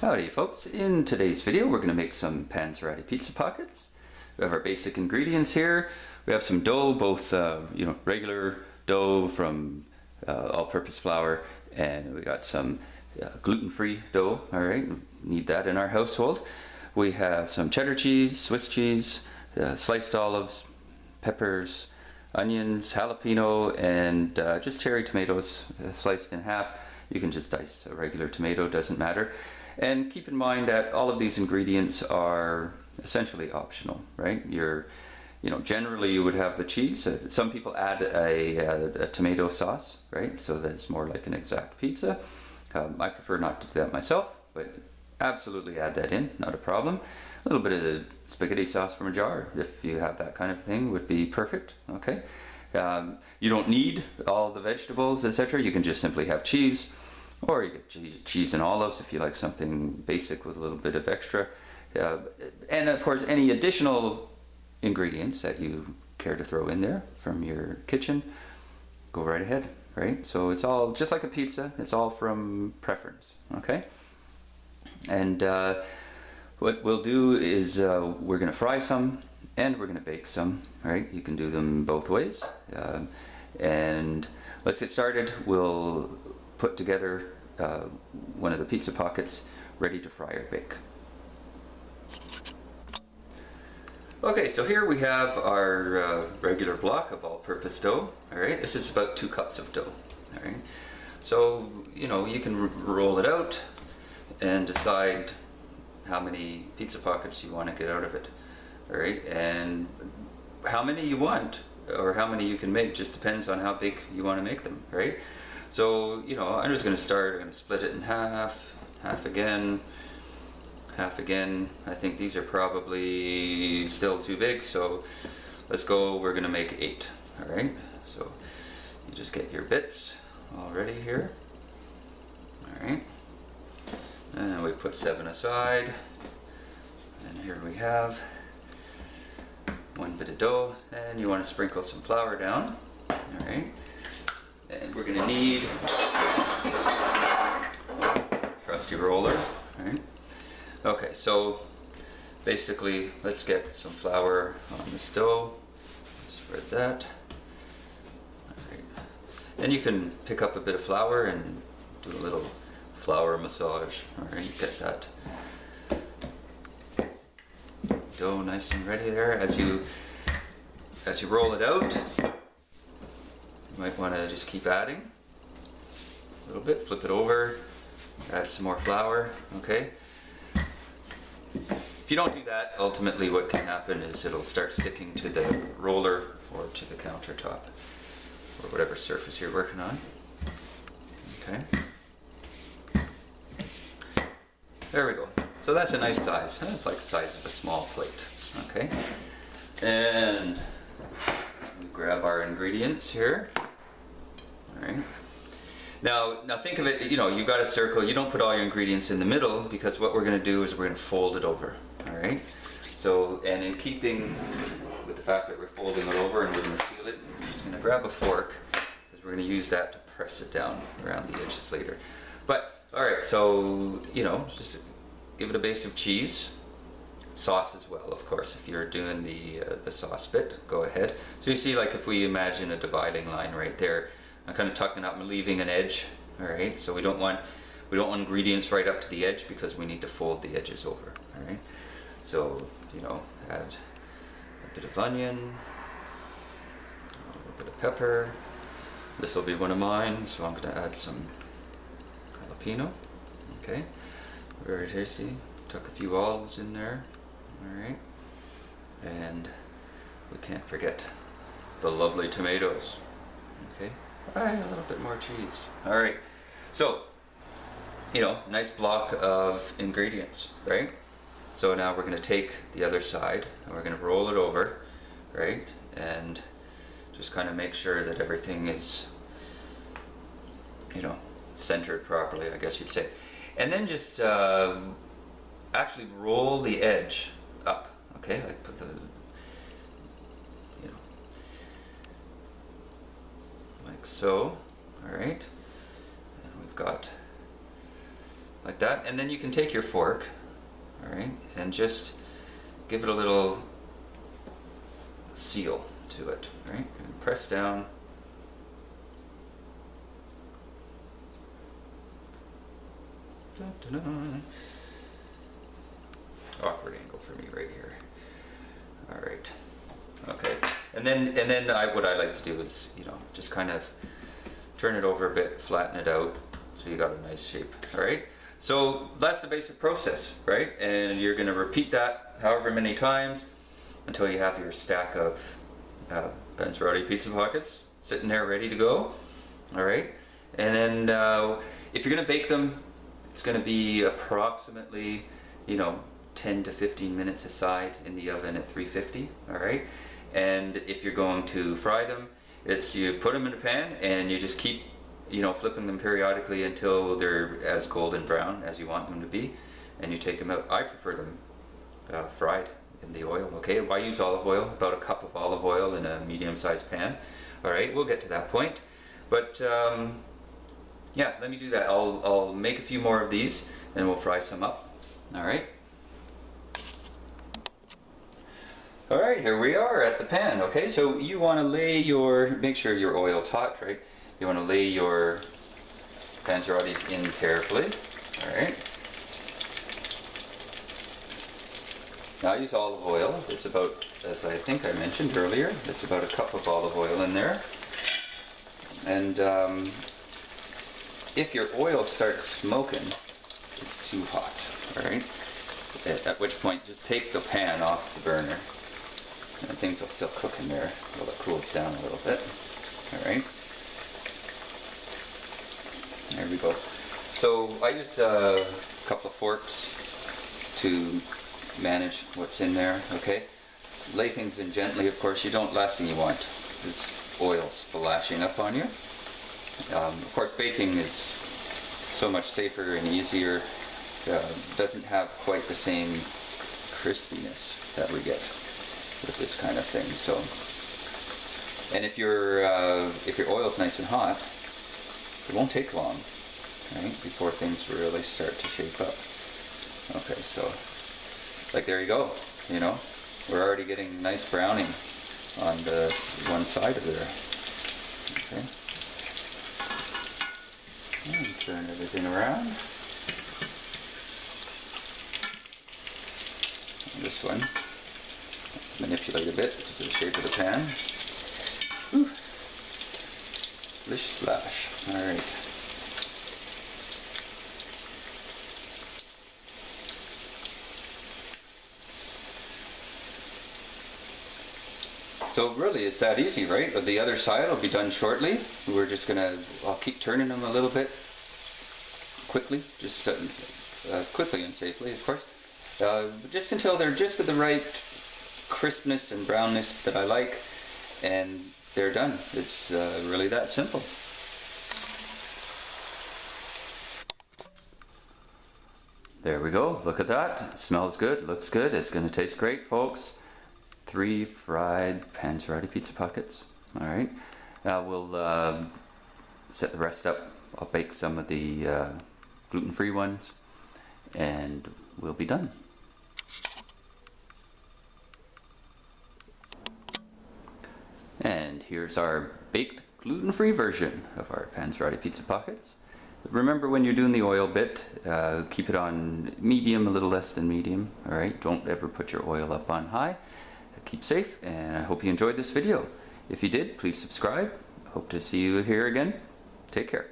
Howdy folks, in today's video we're going to make some Panzerotti pizza pockets. We have our basic ingredients here. We have some dough, both regular dough from all-purpose flour, and we got some gluten-free dough. Alright, need that in our household. We have some cheddar cheese, Swiss cheese, sliced olives, peppers, onions, jalapeno, and just cherry tomatoes sliced in half. You can just dice a regular tomato, doesn't matter. And keep in mind that all of these ingredients are essentially optional, right? Generally you would have the cheese. Some people add a tomato sauce, right? So that it's more like an exact pizza. I prefer not to do that myself, but absolutely add that in, not a problem. A little bit of spaghetti sauce from a jar, if you have that kind of thing, would be perfect, okay? You don't need all the vegetables, etc. You can just simply have cheese. Or you get cheese and olives if you like something basic with a little bit of extra. And of course, any additional ingredients that you care to throw in there from your kitchen, go right ahead, right? So it's all just like a pizza, it's all from preference, okay? And what we'll do is we're going to fry some and we're going to bake some, right? You can do them both ways. And let's get started. We'll put together one of the pizza pockets ready to fry or bake. Okay, so here we have our regular block of all-purpose dough. All right, this is about 2 cups of dough. All right, so you can roll it out and decide how many pizza pockets you want to get out of it. All right, and how many you want or how many you can make just depends on how big you want to make them, right? So, I'm just going to start. I'm going to split it in half, half again, half again. I think these are probably still too big, so let's go. We're going to make 8. All right, so you just get your bits all ready here. All right, and we put 7 aside, and here we have 1 bit of dough, and you want to sprinkle some flour down. All right. And we're going to need trusty roller, right? Okay, so basically let's get some flour on this dough. Spread that. All right. Then you can pick up a bit of flour and do a little flour massage. All right, get that dough nice and ready there. As you roll it out, you might want to just keep adding a little bit, flip it over, add some more flour, okay? If you don't do that, ultimately what can happen is it'll start sticking to the roller or to the countertop or whatever surface you're working on, okay? There we go. So that's a nice size. That's like the size of a small plate, okay? And we grab our ingredients here. All right. Now think of it, you've got a circle. You don't put all your ingredients in the middle because what we're going to do is we're going to fold it over. All right. So, and in keeping with the fact that we're folding it over and we're going to seal it, I'm just going to grab a fork because we're going to use that to press it down around the edges later. But all right, so just give it a base of cheese. Sauce as well, of course. If you're doing the sauce bit, go ahead. So you see, like if we imagine a dividing line right there, I'm kind of tucking up and leaving an edge. All right, so we don't want ingredients right up to the edge because we need to fold the edges over. All right, so add a bit of onion, a little bit of pepper. This will be one of mine, so I'm going to add some jalapeno. Okay, very tasty. Tuck a few olives in there. All right, and we can't forget the lovely tomatoes. Okay, all right, a little bit more cheese. All right, so nice block of ingredients, right? So now we're going to take the other side and we're going to roll it over, right? And just kind of make sure that everything is centered properly, I guess you'd say. And then just actually roll the edge up, okay? Like put the, like so, all right? And we've got like that, and then you can take your fork, all right, and just give it a little seal to it, right, and press down. Dun, dun, dun. Awkward angle for me right here. All right. Okay. And then what I like to do is, you know, just kind of turn it over a bit, flatten it out, so you got a nice shape. All right. So that's the basic process, right? And you're going to repeat that however many times until you have your stack of Panzerotti pizza pockets sitting there ready to go. All right. And then if you're going to bake them, it's going to be approximately, you know, 10 to 15 minutes aside in the oven at 350. All right. And if you're going to fry them, it's you put them in a pan and you just keep, you know, flipping them periodically until they're as golden brown as you want them to be, and you take them out. I prefer them fried in the oil. Okay, I use olive oil, about a cup of olive oil in a medium-sized pan. All right, we'll get to that point, but yeah, let me do that. I'll make a few more of these and we'll fry some up. All right. All right, here we are at the pan. Okay, so you want to make sure your oil's hot, right? You want to lay your Panzerottis in carefully. All right. Now I use olive oil. It's about, as I think I mentioned earlier, it's about a cup of olive oil in there. And if your oil starts smoking, it's too hot. All right. At which point, just take the pan off the burner. And things will still cook in there while it cools down a little bit. All right. There we go. So I use a couple of forks to manage what's in there. Okay. Lay things in gently. Of course, last thing you want is oil splashing up on you. Of course, baking is so much safer and easier. Doesn't have quite the same crispiness that we get with this kind of thing. So, and if your oil's nice and hot, it won't take long, right, before things really start to shape up. Okay, so like there you go. You know, we're already getting nice browning on the one side of there. Okay, and turn everything around. And this one. Manipulate a bit because of the shape of the pan. Whew. Splish splash. Alright. So really it's that easy, right? The other side will be done shortly. We're just I'll keep turning them a little bit quickly, just quickly and safely, of course. Just until they're just at the right crispness and brownness that I like, and they're done. It's really that simple. There we go. Look at that. It smells good, looks good. It's going to taste great, folks. 3 fried Panzerotti pizza pockets. All right. We'll set the rest up. I'll bake some of the gluten-free ones, and we'll be done. And here's our baked gluten-free version of our Panzerotti pizza pockets. Remember, when you're doing the oil bit, keep it on medium, a little less than medium. All right, don't ever put your oil up on high. Keep safe, and I hope you enjoyed this video. If you did, please subscribe. Hope to see you here again. Take care.